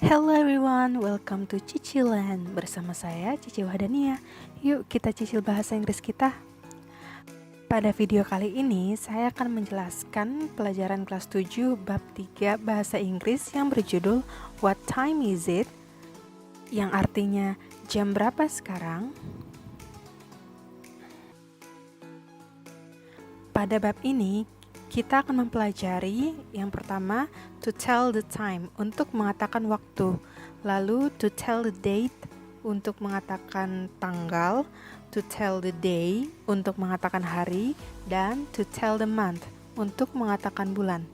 Hello everyone, welcome to Cicilan. Bersama saya Cici Wahdania. Yuk kita cicil bahasa Inggris kita. Pada video kali ini saya akan menjelaskan pelajaran kelas 7 bab 3 bahasa Inggris yang berjudul What time is it? Yang artinya jam berapa sekarang? Pada bab ini kita akan mempelajari yang pertama, to tell the time, untuk mengatakan waktu. Lalu, to tell the date, untuk mengatakan tanggal. To tell the day, untuk mengatakan hari. Dan to tell the month, untuk mengatakan bulan.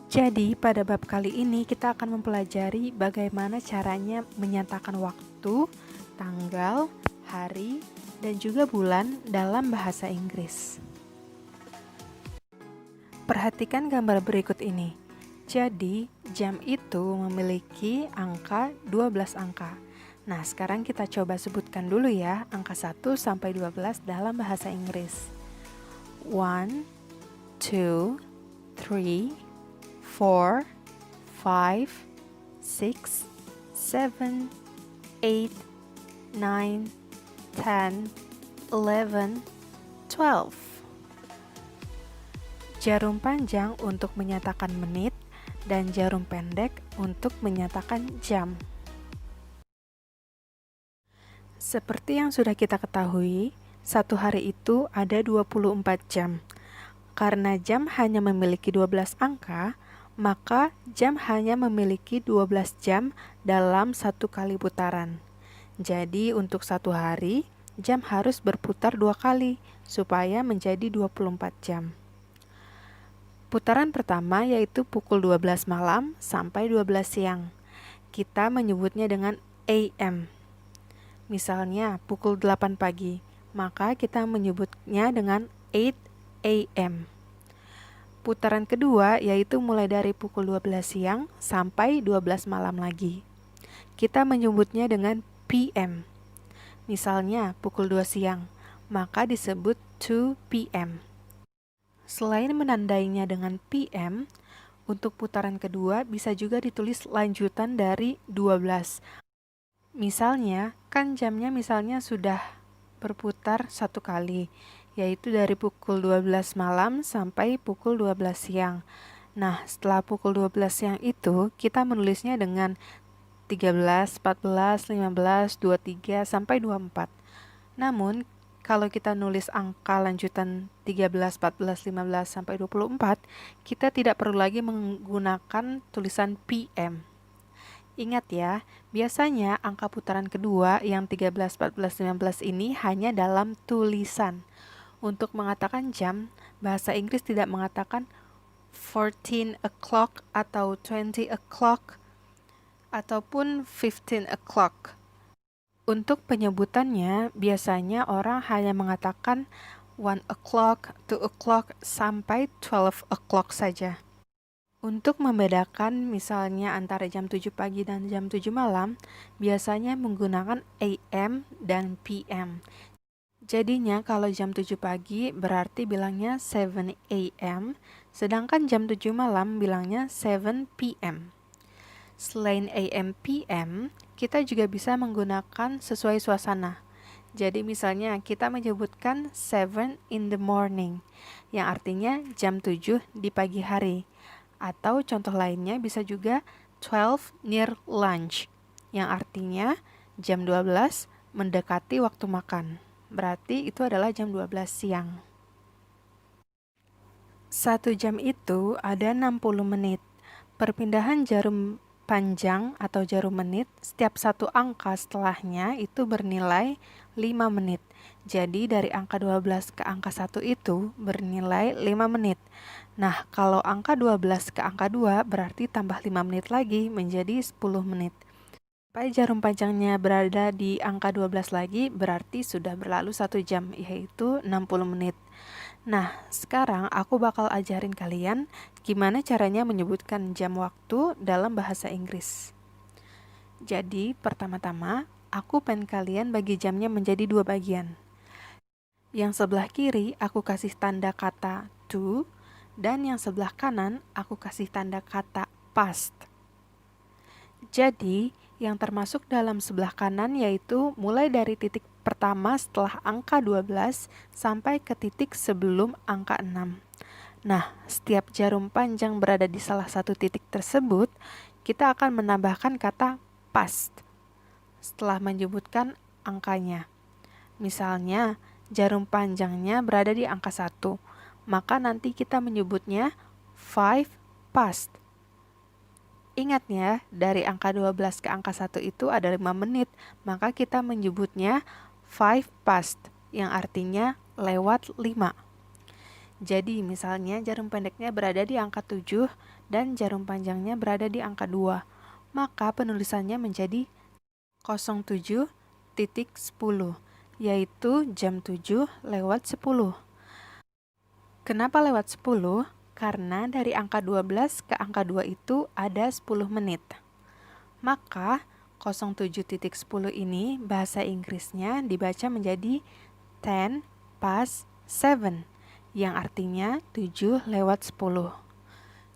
Jadi, pada bab kali ini kita akan mempelajari bagaimana caranya menyatakan waktu, tanggal, hari, dan juga bulan dalam bahasa Inggris. Perhatikan gambar berikut ini. Jadi, jam itu memiliki angka 12 angka. Nah, sekarang kita coba sebutkan dulu ya angka 1 sampai 12 dalam bahasa Inggris. 1, 2, 3, 4, 5, 6, 7, 8, 9, 10, 11, 12. Jarum panjang untuk menyatakan menit dan jarum pendek untuk menyatakan jam. Seperti yang sudah kita ketahui, satu hari itu ada 24 jam. Karena jam hanya memiliki 12 angka, maka jam hanya memiliki 12 jam dalam satu kali putaran. Jadi untuk satu hari, jam harus berputar 2 kali supaya menjadi 24 jam. Putaran pertama yaitu pukul 12 malam sampai 12 siang. Kita menyebutnya dengan AM. Misalnya pukul 8 pagi, maka kita menyebutnya dengan 8 AM. Putaran kedua yaitu mulai dari pukul 12 siang sampai 12 malam lagi. Kita menyebutnya dengan PM. Misalnya pukul 2 siang, maka disebut 2 PM. Selain menandainya dengan PM, untuk putaran kedua bisa juga ditulis lanjutan dari 12. Misalnya, kan jamnya misalnya sudah berputar satu kali, yaitu dari pukul 12 malam sampai pukul 12 siang. Nah, setelah pukul 12 siang itu, kita menulisnya dengan 13, 14, 15, 23, sampai 24. Namun, kalau kita nulis angka lanjutan 13, 14, 15, sampai 24, kita tidak perlu lagi menggunakan tulisan PM. Ingat ya, biasanya angka putaran kedua yang 13, 14, 15 ini hanya dalam tulisan. Untuk mengatakan jam, bahasa Inggris tidak mengatakan 14 o'clock atau 20 o'clock ataupun 15 o'clock. Untuk penyebutannya, biasanya orang hanya mengatakan 1 o'clock, 2 o'clock, sampai 12 o'clock saja. Untuk membedakan misalnya antara jam 7 pagi dan jam 7 malam, biasanya menggunakan AM dan PM. Jadinya kalau jam 7 pagi berarti bilangnya 7 AM, sedangkan jam 7 malam bilangnya 7 PM. Selain AM PM, kita juga bisa menggunakan sesuai suasana. Jadi misalnya kita menyebutkan 7 in the morning, yang artinya jam 7 di pagi hari. Atau contoh lainnya bisa juga 12 near lunch, yang artinya jam 12 mendekati waktu makan. Berarti itu adalah jam 12 siang. 1 jam itu ada 60 menit. Perpindahan jarum panjang atau jarum menit, setiap satu angka setelahnya itu bernilai 5 menit. Jadi dari angka 12 ke angka 1 itu bernilai 5 menit. Nah, kalau angka 12 ke angka 2 berarti tambah 5 menit lagi menjadi 10 menit. Sampai jarum panjangnya berada di angka 12 lagi berarti sudah berlalu 1 jam, yaitu 60 menit. Nah, sekarang aku bakal ajarin kalian gimana caranya menyebutkan jam waktu dalam bahasa Inggris. Jadi, pertama-tama, aku pengen kalian bagi jamnya menjadi 2 bagian. Yang sebelah kiri, aku kasih tanda kata to, dan yang sebelah kanan, aku kasih tanda kata past. Jadi, yang termasuk dalam sebelah kanan yaitu mulai dari titik pertama setelah angka 12 sampai ke titik sebelum angka 6. Nah, setiap jarum panjang berada di salah satu titik tersebut, kita akan menambahkan kata past setelah menyebutkan angkanya. Misalnya, jarum panjangnya berada di angka 1, maka nanti kita menyebutnya 5 past. Ingat ya, dari angka 12 ke angka 1 itu ada 5 menit, maka kita menyebutnya 5 past, yang artinya lewat 5. Jadi, misalnya jarum pendeknya berada di angka 7 dan jarum panjangnya berada di angka 2, maka penulisannya menjadi 07.10, yaitu jam 7 lewat 10. Kenapa lewat 10? Karena dari angka 12 ke angka 2 itu ada 10 menit. Maka 07.10 ini bahasa Inggrisnya dibaca menjadi 10 past 7, yang artinya 7 lewat 10.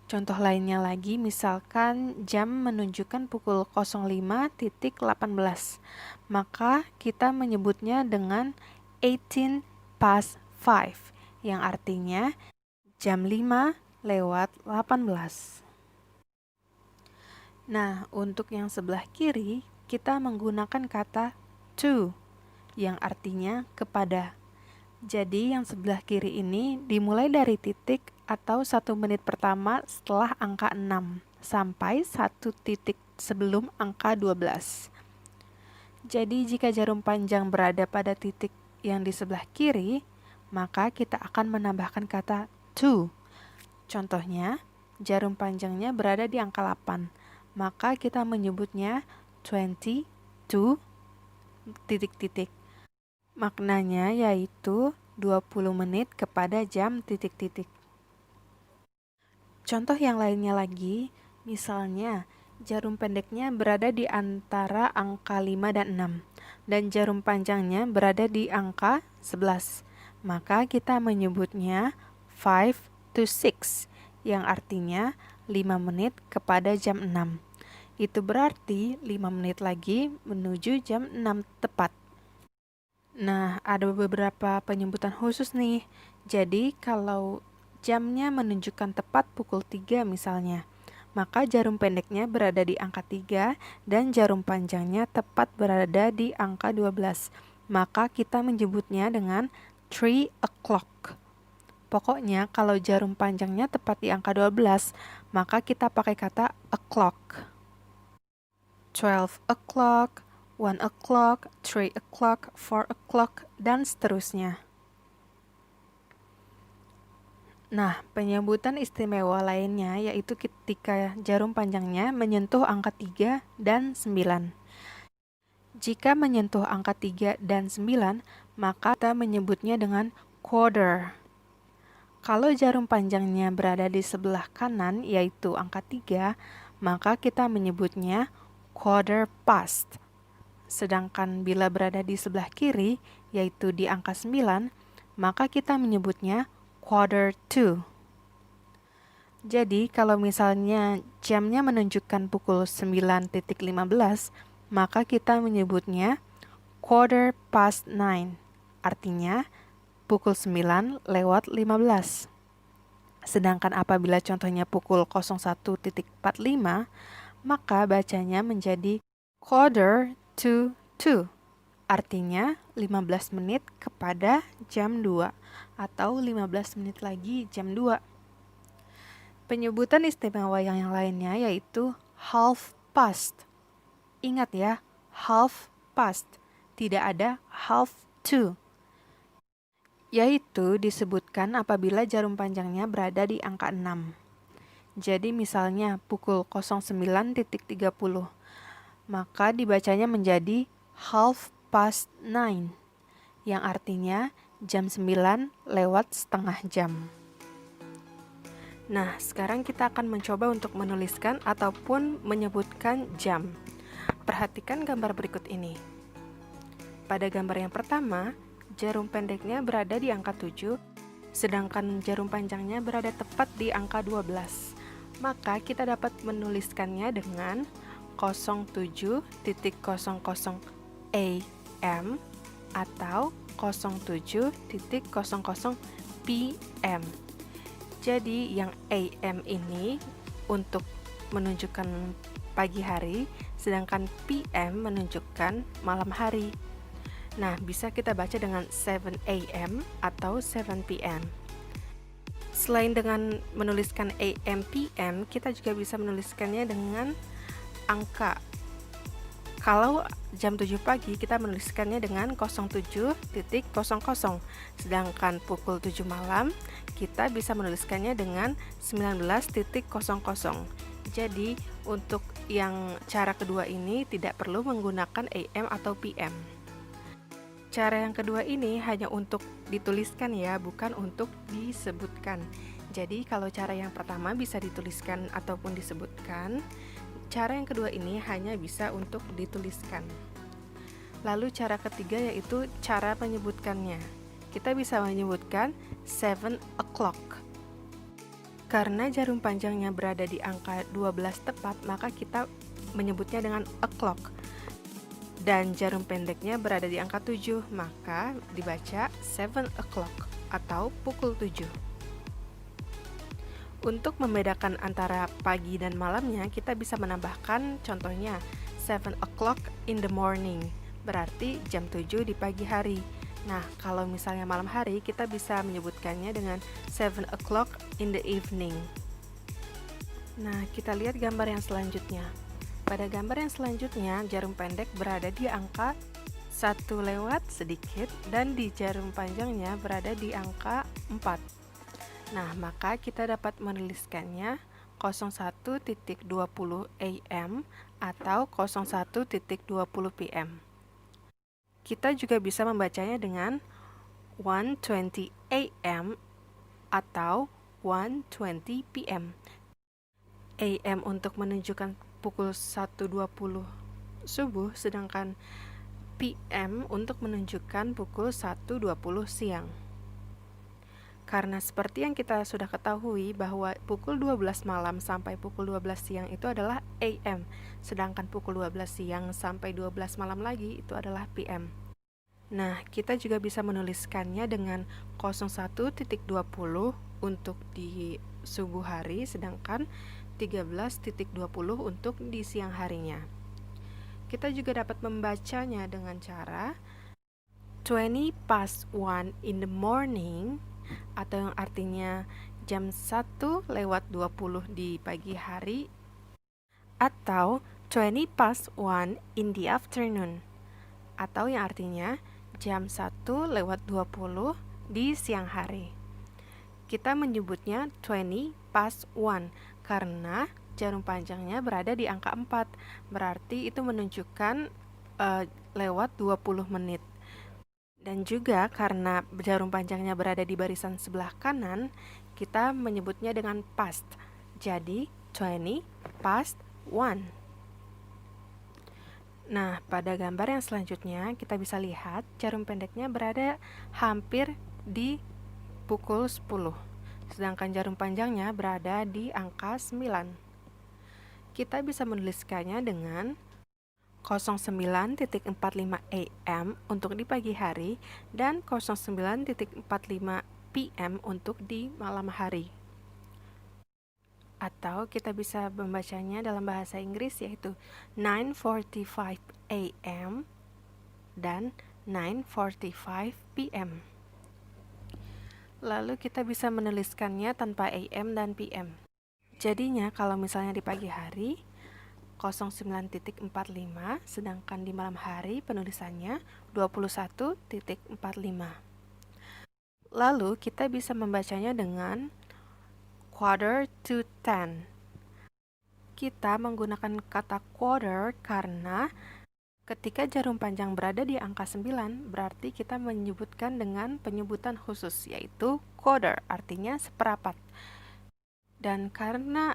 Contoh lainnya lagi, misalkan jam menunjukkan pukul 05.18, maka kita menyebutnya dengan 18 past 5, yang artinya jam 5 lewat 18. Nah, untuk yang sebelah kiri, kita menggunakan kata to, yang artinya kepada. Jadi, yang sebelah kiri ini dimulai dari titik atau 1 menit pertama setelah angka 6, sampai 1 titik sebelum angka 12. Jadi, jika jarum panjang berada pada titik yang di sebelah kiri, maka kita akan menambahkan kata to. Contohnya, jarum panjangnya berada di angka 8, maka kita menyebutnya 22 titik-titik. Maknanya yaitu 20 menit kepada jam titik-titik. Contoh yang lainnya lagi, misalnya jarum pendeknya berada di antara angka 5 dan 6, dan jarum panjangnya berada di angka 11. Maka kita menyebutnya 5 to 6, yang artinya 5 menit kepada jam 6. Itu berarti 5 menit lagi menuju jam 6 tepat. Nah, ada beberapa penyebutan khusus nih. Jadi, kalau jamnya menunjukkan tepat pukul 3 misalnya, maka jarum pendeknya berada di angka 3 dan jarum panjangnya tepat berada di angka 12. Maka kita menyebutnya dengan 3 o'clock. Pokoknya kalau jarum panjangnya tepat di angka 12, maka kita pakai kata o'clock. 12 o'clock, 1 o'clock, 3 o'clock, 4 o'clock, dan seterusnya. Nah, penyebutan istimewa lainnya yaitu ketika jarum panjangnya menyentuh angka 3 dan 9. Jika menyentuh angka 3 dan 9, maka kita menyebutnya dengan quarter. Kalau jarum panjangnya berada di sebelah kanan yaitu angka 3, maka kita menyebutnya quarter past. Sedangkan bila berada di sebelah kiri, yaitu di angka 9, maka kita menyebutnya quarter to. Jadi, kalau misalnya jamnya menunjukkan pukul 9.15, maka kita menyebutnya quarter past 9, artinya pukul 9 lewat 15. Sedangkan apabila contohnya pukul 01.45, maka bacanya menjadi quarter to 2, artinya 15 menit kepada jam 2 atau 15 menit lagi jam 2. Penyebutan istimewa yang lainnya yaitu half past. Ingat ya, half past, tidak ada half to. Yaitu disebutkan apabila jarum panjangnya berada di angka 6. Jadi misalnya pukul 09.30, maka dibacanya menjadi half past 9, yang artinya jam 9 lewat setengah jam. Nah, sekarang kita akan mencoba untuk menuliskan ataupun menyebutkan jam. Perhatikan gambar berikut ini. Pada gambar yang pertama, jarum pendeknya berada di angka 7, sedangkan jarum panjangnya berada tepat di angka 12. Maka kita dapat menuliskannya dengan 07.00 AM atau 07.00 PM. Jadi yang AM ini untuk menunjukkan pagi hari, sedangkan PM menunjukkan malam hari. Nah, bisa kita baca dengan 7 AM atau 7 PM. Selain dengan menuliskan AM, PM, kita juga bisa menuliskannya dengan angka. Kalau jam 7 pagi, kita menuliskannya dengan 07.00, sedangkan pukul 7 malam, kita bisa menuliskannya dengan 19.00. Jadi, untuk yang cara kedua ini tidak perlu menggunakan AM atau PM. Cara yang kedua ini hanya untuk dituliskan ya, bukan untuk disebutkan. Jadi kalau cara yang pertama bisa dituliskan ataupun disebutkan, cara yang kedua ini hanya bisa untuk dituliskan. Lalu cara ketiga yaitu cara menyebutkannya. Kita bisa menyebutkan 7 o'clock. Karena jarum panjangnya berada di angka 12 tepat, maka kita menyebutnya dengan o'clock. Dan jarum pendeknya berada di angka 7, maka dibaca 7 o'clock atau pukul 7. Untuk membedakan antara pagi dan malamnya, kita bisa menambahkan contohnya 7 o'clock in the morning, berarti jam 7 di pagi hari. Nah, kalau misalnya malam hari, kita bisa menyebutkannya dengan 7 o'clock in the evening. Nah, kita lihat gambar yang selanjutnya. Pada gambar yang selanjutnya, jarum pendek berada di angka 1 lewat sedikit dan di jarum panjangnya berada di angka 4. Nah, maka kita dapat menuliskannya 01.20 AM atau 01.20 PM. Kita juga bisa membacanya dengan 1:20 AM atau 1:20 PM. AM untuk menunjukkan pukul 1.20 subuh, sedangkan PM untuk menunjukkan pukul 1.20 siang. Karena seperti yang kita sudah ketahui bahwa pukul 12 malam sampai pukul 12 siang itu adalah AM, sedangkan pukul 12 siang sampai 12 malam lagi itu adalah PM. Nah, kita juga bisa menuliskannya dengan 01.20 untuk di subuh hari, sedangkan 13.20 untuk di siang harinya. Kita juga dapat membacanya dengan cara 20 past 1 in the morning, atau yang artinya jam 1 lewat 20 di pagi hari, atau 20 past 1 in the afternoon, atau yang artinya jam 1 lewat 20 di siang hari. Kita menyebutnya 20 past 1 karena jarum panjangnya berada di angka 4, berarti itu menunjukkan lewat 20 menit. Dan juga karena jarum panjangnya berada di barisan sebelah kanan, kita menyebutnya dengan past. Jadi 20 past 1. Nah, pada gambar yang selanjutnya kita bisa lihat jarum pendeknya berada hampir di pukul 10, sedangkan jarum panjangnya berada di angka 9. Kita bisa menuliskannya dengan 09.45 AM untuk di pagi hari dan 09.45 PM untuk di malam hari. Atau kita bisa membacanya dalam bahasa Inggris yaitu 9:45 AM dan 9:45 PM. Lalu kita bisa menuliskannya tanpa AM dan PM. Jadinya kalau misalnya di pagi hari 09.45, sedangkan di malam hari penulisannya 21.45. Lalu kita bisa membacanya dengan 9:45. Kita menggunakan kata quarter karena ketika jarum panjang berada di angka 9, berarti kita menyebutkan dengan penyebutan khusus, yaitu quarter, artinya seperapat. Dan karena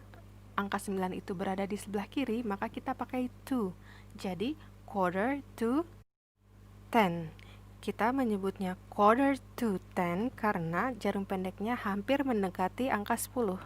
angka 9 itu berada di sebelah kiri, maka kita pakai to. Jadi, 9:45. Kita menyebutnya 9:45 karena jarum pendeknya hampir mendekati angka 10.